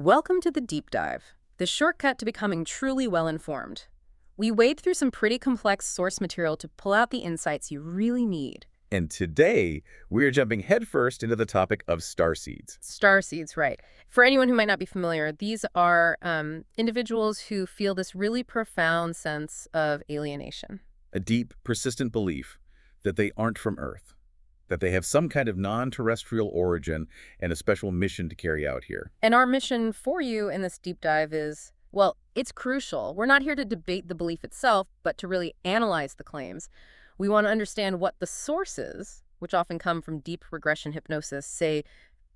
Welcome to the Deep Dive, the shortcut to becoming truly well-informed. We wade through some pretty complex source material to pull out the insights you really need. And today, we're jumping headfirst into the topic of starseeds. Starseeds, right. For anyone who might not be familiar, these are individuals who feel this really profound sense of alienation. A deep, persistent belief that they aren't from Earth, that they have some kind of non-terrestrial origin and a special mission to carry out here. And our mission for you in this deep dive is, well, it's crucial. We're not here to debate the belief itself, but to really analyze the claims. We want to understand what the sources, which often come from deep regression hypnosis, say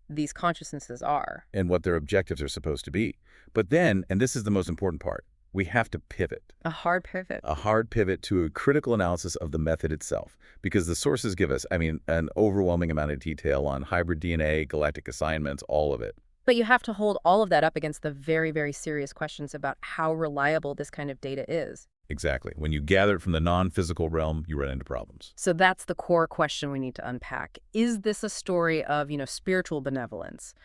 these consciousnesses are. And what their objectives are supposed to be. But then, and this is the most important part, we have to pivot. A hard pivot. A hard pivot to a critical analysis of the method itself. Because the sources give us, an overwhelming amount of detail on hybrid DNA, galactic assignments, all of it. But you have to hold all of that up against the very, very serious questions about how reliable this kind of data is. Exactly. When you gather it from the non-physical realm, you run into problems. So that's the core question we need to unpack. Is this a story of, spiritual benevolence?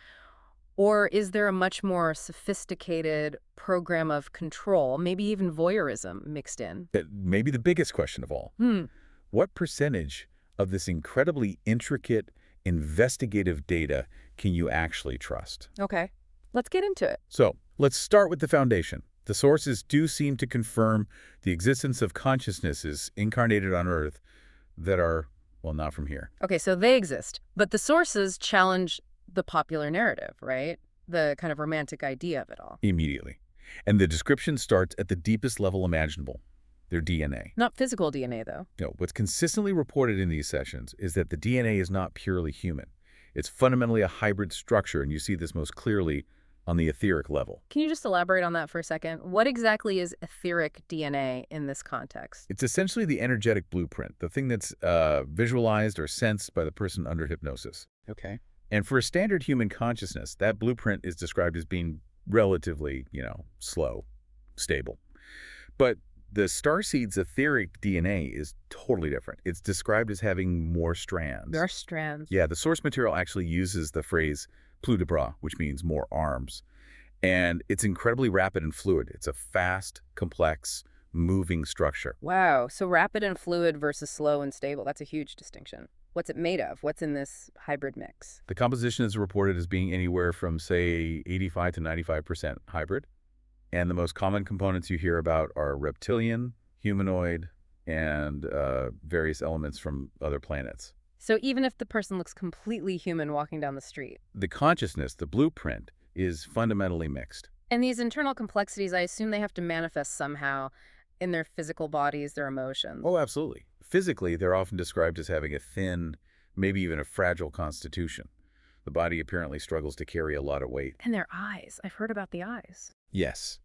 Or is there a much more sophisticated program of control, maybe even voyeurism mixed in? Maybe the biggest question of all. What percentage of this incredibly intricate, investigative data can you actually trust? Okay, let's get into it. So let's start with the foundation. The sources do seem to confirm the existence of consciousnesses incarnated on Earth that are, well, not from here. Okay, so they exist, but the sources challenge the popular narrative, right? The kind of romantic idea of it all. Immediately. And the description starts at the deepest level imaginable, their DNA. Not physical DNA, though. No, what's consistently reported in these sessions is that the DNA is not purely human. It's fundamentally a hybrid structure, and you see this most clearly on the etheric level. Can you just elaborate on that for a second? What exactly is etheric DNA in this context? It's essentially the energetic blueprint, the thing that's visualized or sensed by the person under hypnosis. Okay. And for a standard human consciousness, that blueprint is described as being relatively, slow, stable. But the Starseed's etheric DNA is totally different. It's described as having more strands. There are strands. Yeah, the source material actually uses the phrase plus de bras, which means more arms. And it's incredibly rapid and fluid. It's a fast, complex, moving structure. Wow, so rapid and fluid versus slow and stable. That's a huge distinction. What's it made of? What's in this hybrid mix? The composition is reported as being anywhere from, say, 85 to 95% hybrid. And the most common components you hear about are reptilian, humanoid, and various elements from other planets. So even if the person looks completely human walking down the street? The consciousness, the blueprint, is fundamentally mixed. And these internal complexities, I assume they have to manifest somehow in their physical bodies, their emotions. Oh, absolutely. Physically, they're often described as having a thin, maybe even a fragile constitution. The body apparently struggles to carry a lot of weight. And their eyes. I've heard about the eyes. Yes,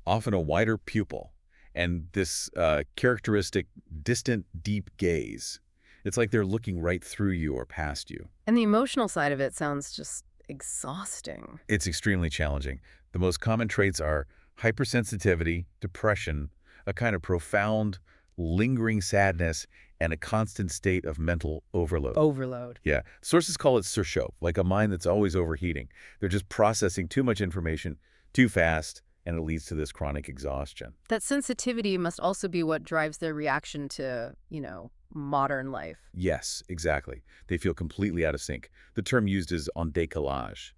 often a wider pupil, and this characteristic distant, deep gaze. It's like they're looking right through you or past you. And the emotional side of it sounds just exhausting. It's extremely challenging. The most common traits are hypersensitivity, depression, a kind of profound, lingering sadness, and a constant state of mental overload. Overload. Yeah. Sources call it surchauffe, like a mind that's always overheating. They're just processing too much information too fast, and it leads to this chronic exhaustion. That sensitivity must also be what drives their reaction to, modern life. Yes, exactly. They feel completely out of sync. The term used is en décalage.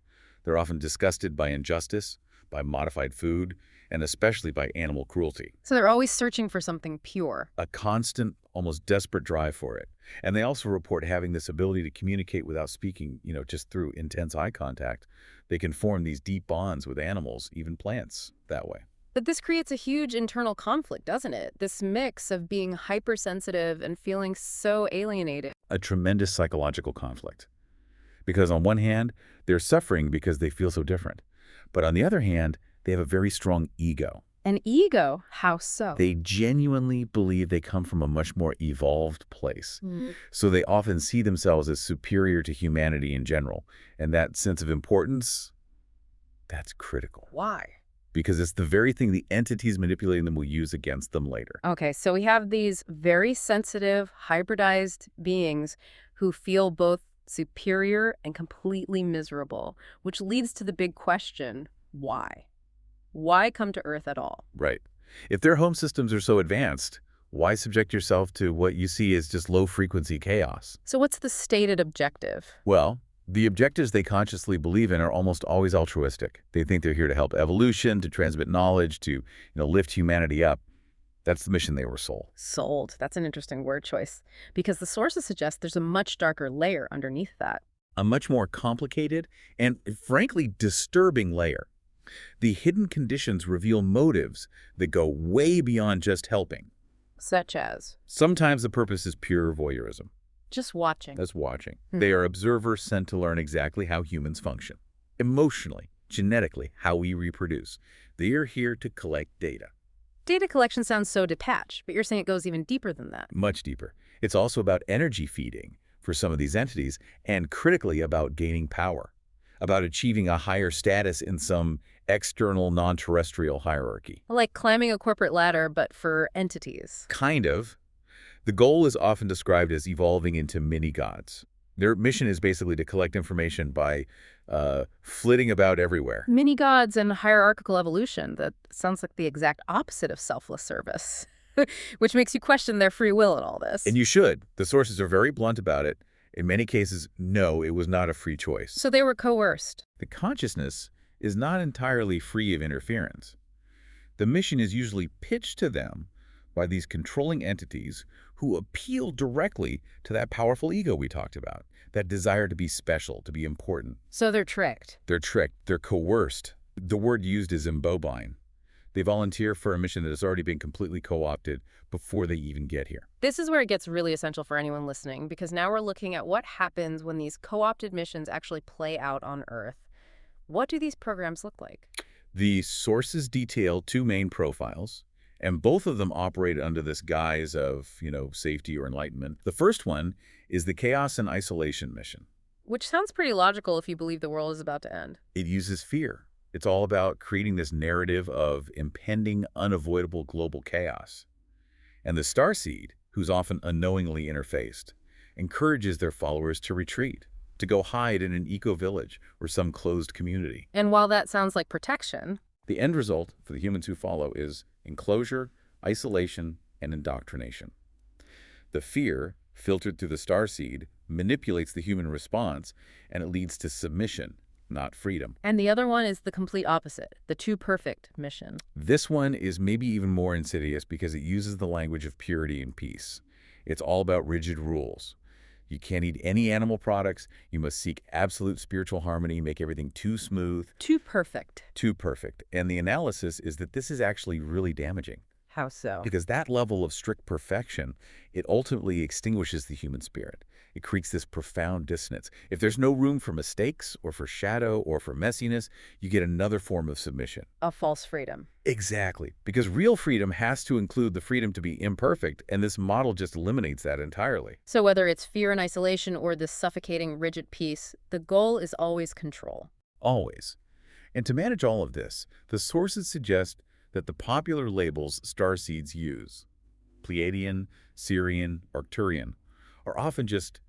They're often disgusted by injustice, by modified food, and especially by animal cruelty. So they're always searching for something pure. A constant, almost desperate drive for it. And they also report having this ability to communicate without speaking, just through intense eye contact. They can form these deep bonds with animals, even plants, that way. But this creates a huge internal conflict, doesn't it? This mix of being hypersensitive and feeling so alienated. A tremendous psychological conflict. Because on one hand, they're suffering because they feel so different. But on the other hand, they have a very strong ego. An ego? How so? They genuinely believe they come from a much more evolved place. So they often see themselves as superior to humanity in general. And that sense of importance, that's critical. Why? Because it's the very thing the entities manipulating them will use against them later. Okay, so we have these very sensitive, hybridized beings who feel both superior and completely miserable, which leads to the big question, Why? Why come to Earth at all? Right. If their home systems are so advanced, why subject yourself to what you see as just low-frequency chaos? So what's the stated objective? Well, the objectives they consciously believe in are almost always altruistic. They think they're here to help evolution, to transmit knowledge, to, lift humanity up. That's the mission they were sold. Sold. That's an interesting word choice, because the sources suggest there's a much darker layer underneath that. A much more complicated and, frankly, disturbing layer. The hidden conditions reveal motives that go way beyond just helping. Such as? Sometimes the purpose is pure voyeurism. Just watching. That's watching. They are observers sent to learn exactly how humans function. Emotionally, genetically, how we reproduce. They are here to collect data. Data collection sounds so detached, but you're saying it goes even deeper than that. Much deeper. It's also about energy feeding for some of these entities, and critically about gaining power, about achieving a higher status in some external non-terrestrial hierarchy. Like climbing a corporate ladder, but for entities. Kind of. The goal is often described as evolving into mini-gods. Their mission is basically to collect information by flitting about everywhere. Mini-gods and hierarchical evolution. That sounds like the exact opposite of selfless service, which makes you question their free will in all this. And you should. The sources are very blunt about it. In many cases, no, it was not a free choice. So they were coerced. The consciousness is not entirely free of interference. The mission is usually pitched to them by these controlling entities who appeal directly to that powerful ego we talked about, that desire to be special, to be important. So they're tricked. They're tricked. They're coerced. The word used is imbobine. They volunteer for a mission that has already been completely co-opted before they even get here. This is where it gets really essential for anyone listening, because now we're looking at what happens when these co-opted missions actually play out on Earth. What do these programs look like? The sources detail two main profiles, and both of them operate under this guise of, safety or enlightenment. The first one is the chaos and isolation mission. Which sounds pretty logical if you believe the world is about to end. It uses fear. It's all about creating this narrative of impending, unavoidable global chaos. And the Starseed, who's often unknowingly interfaced, encourages their followers to retreat, to go hide in an eco-village or some closed community. And while that sounds like protection, the end result for the humans who follow is enclosure, isolation, and indoctrination. The fear, filtered through the Starseed, manipulates the human response, and it leads to submission, not freedom. And the other one is the complete opposite, the too perfect mission. This one is maybe even more insidious because it uses the language of purity and peace. It's all about rigid rules. You can't eat any animal products. You must seek absolute spiritual harmony, make everything too smooth. Too perfect. Too perfect. And the analysis is that this is actually really damaging. How so? Because that level of strict perfection, it ultimately extinguishes the human spirit. It creates this profound dissonance. If there's no room for mistakes or for shadow or for messiness, you get another form of submission. A false freedom. Exactly. Because real freedom has to include the freedom to be imperfect, and this model just eliminates that entirely. So whether it's fear and isolation or this suffocating rigid peace, the goal is always control. Always. And to manage all of this, the sources suggest that the popular labels Starseeds use, Pleiadian, Sirian, Arcturian, are often just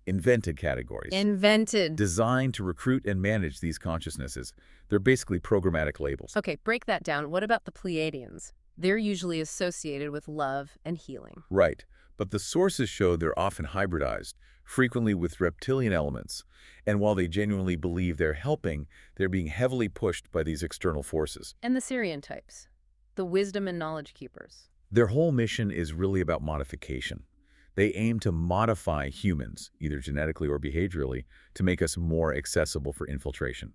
invented categories. Invented. Designed to recruit and manage these consciousnesses. They're basically programmatic labels. Okay, break that down. What about the Pleiadians? They're usually associated with love and healing. Right, but the sources show they're often hybridized, frequently with reptilian elements. And while they genuinely believe they're helping, they're being heavily pushed by these external forces. And the Sirian types, the wisdom and knowledge keepers. Their whole mission is really about modification. They aim to modify humans, either genetically or behaviorally, to make us more accessible for infiltration,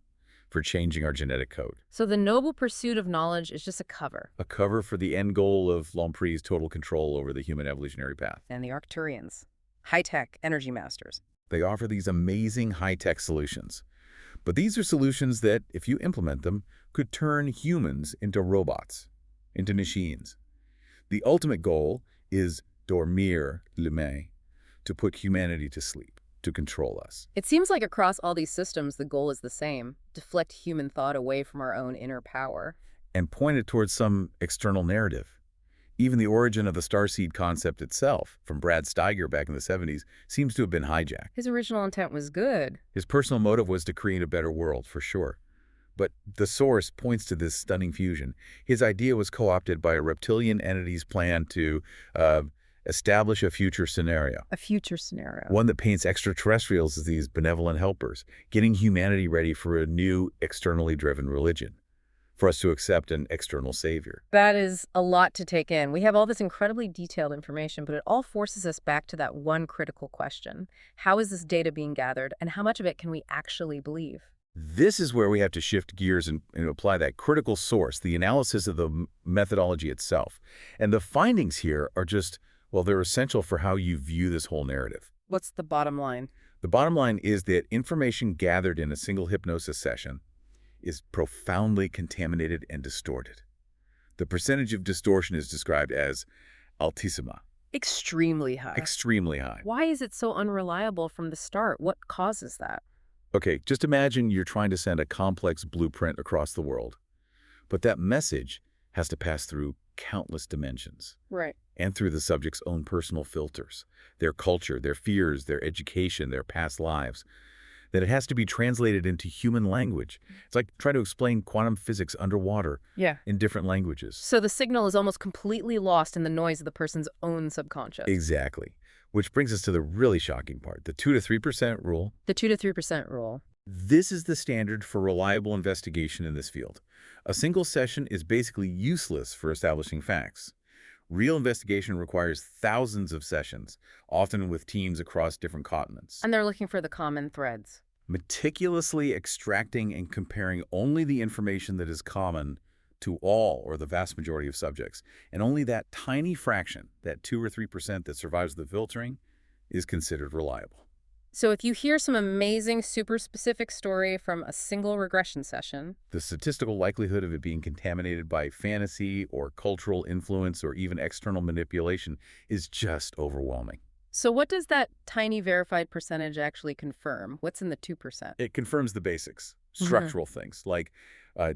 for changing our genetic code. So the noble pursuit of knowledge is just a cover. A cover for the end goal of Lompri's total control over the human evolutionary path. And the Arcturians, high-tech energy masters. They offer these amazing high-tech solutions. But these are solutions that, if you implement them, could turn humans into robots, into machines. The ultimate goal is dormir l'humain, to put humanity to sleep, to control us. It seems like across all these systems, the goal is the same: deflect human thought away from our own inner power. And point it towards some external narrative. Even the origin of the Starseed concept itself, from Brad Steiger back in the 70s, seems to have been hijacked. His original intent was good. His personal motive was to create a better world, for sure. But the source points to this stunning fusion. His idea was co-opted by a reptilian entity's plan to uh, establish a future scenario. A future scenario. One that paints extraterrestrials as these benevolent helpers, getting humanity ready for a new externally driven religion, for us to accept an external savior. That is a lot to take in. We have all this incredibly detailed information, but it all forces us back to that one critical question. How is this data being gathered, and how much of it can we actually believe? This is where we have to shift gears and apply that critical source, the analysis of the methodology itself. And the findings here are just, well, they're essential for how you view this whole narrative. What's the bottom line? The bottom line is that information gathered in a single hypnosis session is profoundly contaminated and distorted. The percentage of distortion is described as altissima. Extremely high. Extremely high. Why is it so unreliable from the start? What causes that? Okay, just imagine you're trying to send a complex blueprint across the world, but that message has to pass through countless dimensions. Right. And through the subject's own personal filters, their culture, their fears, their education, their past lives. That it has to be translated into human language. It's like trying to explain quantum physics underwater in different languages. So the signal is almost completely lost in the noise of the person's own subconscious. Exactly. Which brings us to the really shocking part, the 2 to 3% rule. The 2 to 3% rule. This is the standard for reliable investigation in this field. A single session is basically useless for establishing facts. Real investigation requires thousands of sessions, often with teams across different continents. And they're looking for the common threads. Meticulously extracting and comparing only the information that is common to all or the vast majority of subjects. And only that tiny fraction, that 2 or 3% that survives the filtering, is considered reliable. So if you hear some amazing, super specific story from a single regression session, the statistical likelihood of it being contaminated by fantasy or cultural influence or even external manipulation is just overwhelming. So what does that tiny verified percentage actually confirm? What's in the 2%? It confirms the basics, structural things, like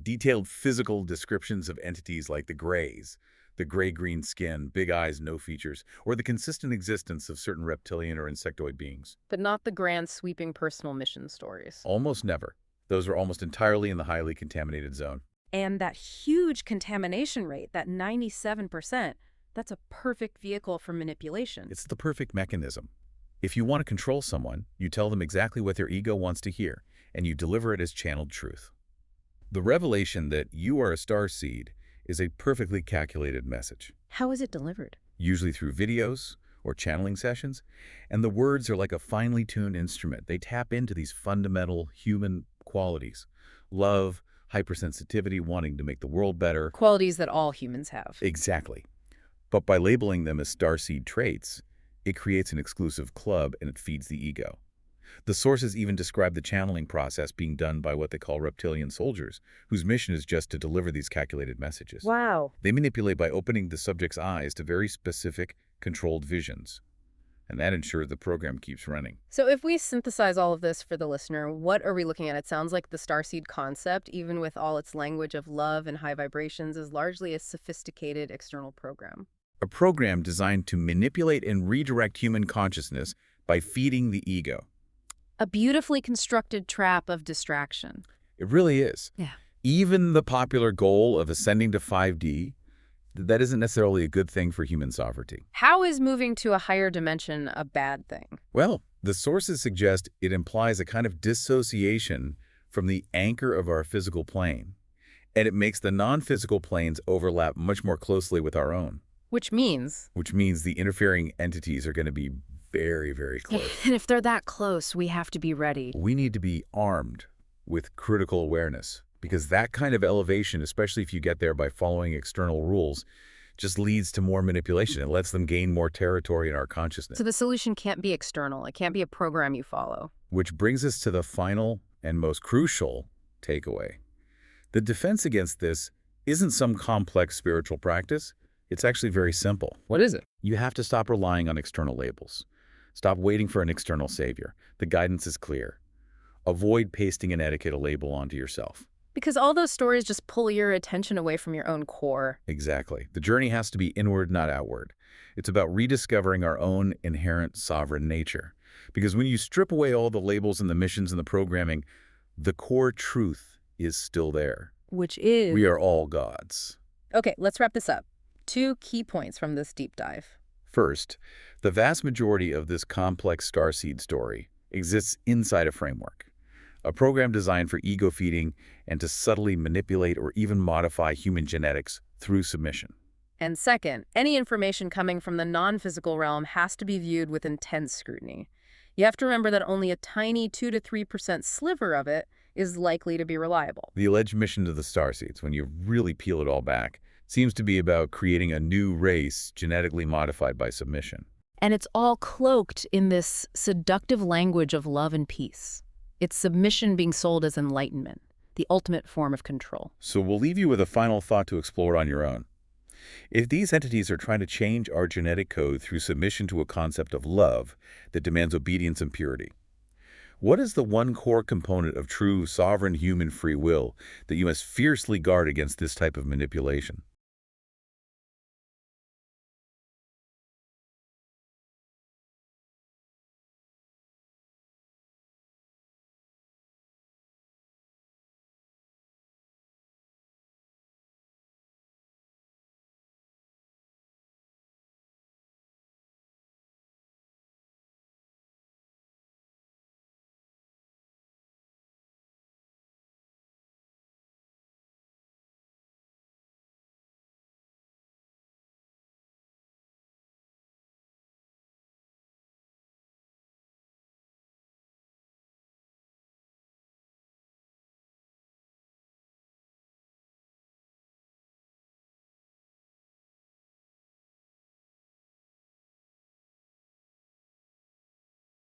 detailed physical descriptions of entities like the grays, the gray-green skin, big eyes, no features, or the consistent existence of certain reptilian or insectoid beings. But not the grand, sweeping personal mission stories. Almost never. Those are almost entirely in the highly contaminated zone. And that huge contamination rate, that 97%, that's a perfect vehicle for manipulation. It's the perfect mechanism. If you want to control someone, you tell them exactly what their ego wants to hear, and you deliver it as channeled truth. The revelation that you are a starseed is a perfectly calculated message. How is it delivered? Usually through videos or channeling sessions, and the words are like a finely tuned instrument. They tap into these fundamental human qualities: love, hypersensitivity, wanting to make the world better. Qualities that all humans have. Exactly. But by labeling them as starseed traits, it creates an exclusive club and it feeds the ego. The sources even describe the channeling process being done by what they call reptilian soldiers, whose mission is just to deliver these calculated messages. Wow. They manipulate by opening the subject's eyes to very specific, controlled visions. And that ensures the program keeps running. So if we synthesize all of this for the listener, what are we looking at? It sounds like the Starseed concept, even with all its language of love and high vibrations, is largely a sophisticated external program. A program designed to manipulate and redirect human consciousness by feeding the ego. A beautifully constructed trap of distraction. It really is. Yeah. Even the popular goal of ascending to 5D, that isn't necessarily a good thing for human sovereignty. How is moving to a higher dimension a bad thing? Well, the sources suggest it implies a kind of dissociation from the anchor of our physical plane, and it makes the non-physical planes overlap much more closely with our own. Which means the interfering entities are going to be very, very close. And if they're that close, we have to be ready. We need to be armed with critical awareness, because that kind of elevation, especially if you get there by following external rules, just leads to more manipulation. It lets them gain more territory in our consciousness. So the solution can't be external. It can't be a program you follow. Which brings us to the final and most crucial takeaway. The defense against this isn't some complex spiritual practice. It's actually very simple. What is it? You have to stop relying on external labels. Stop waiting for an external savior. The guidance is clear. Avoid pasting an etiquette label onto yourself. Because all those stories just pull your attention away from your own core. Exactly. The journey has to be inward, not outward. It's about rediscovering our own inherent sovereign nature. Because when you strip away all the labels and the missions and the programming, the core truth is still there. Which is... We are all gods. Okay, let's wrap this up. 2 key points from this deep dive. First, the vast majority of this complex starseed story exists inside a framework, a program designed for ego feeding and to subtly manipulate or even modify human genetics through submission. And second, any information coming from the non-physical realm has to be viewed with intense scrutiny. You have to remember that only a tiny 2 to 3% sliver of it is likely to be reliable. The alleged mission of the Starseeds, when you really peel it all back, seems to be about creating a new race genetically modified by submission. And it's all cloaked in this seductive language of love and peace. It's submission being sold as enlightenment, the ultimate form of control. So we'll leave you with a final thought to explore on your own. If these entities are trying to change our genetic code through submission to a concept of love that demands obedience and purity, what is the one core component of true sovereign human free will that you must fiercely guard against this type of manipulation?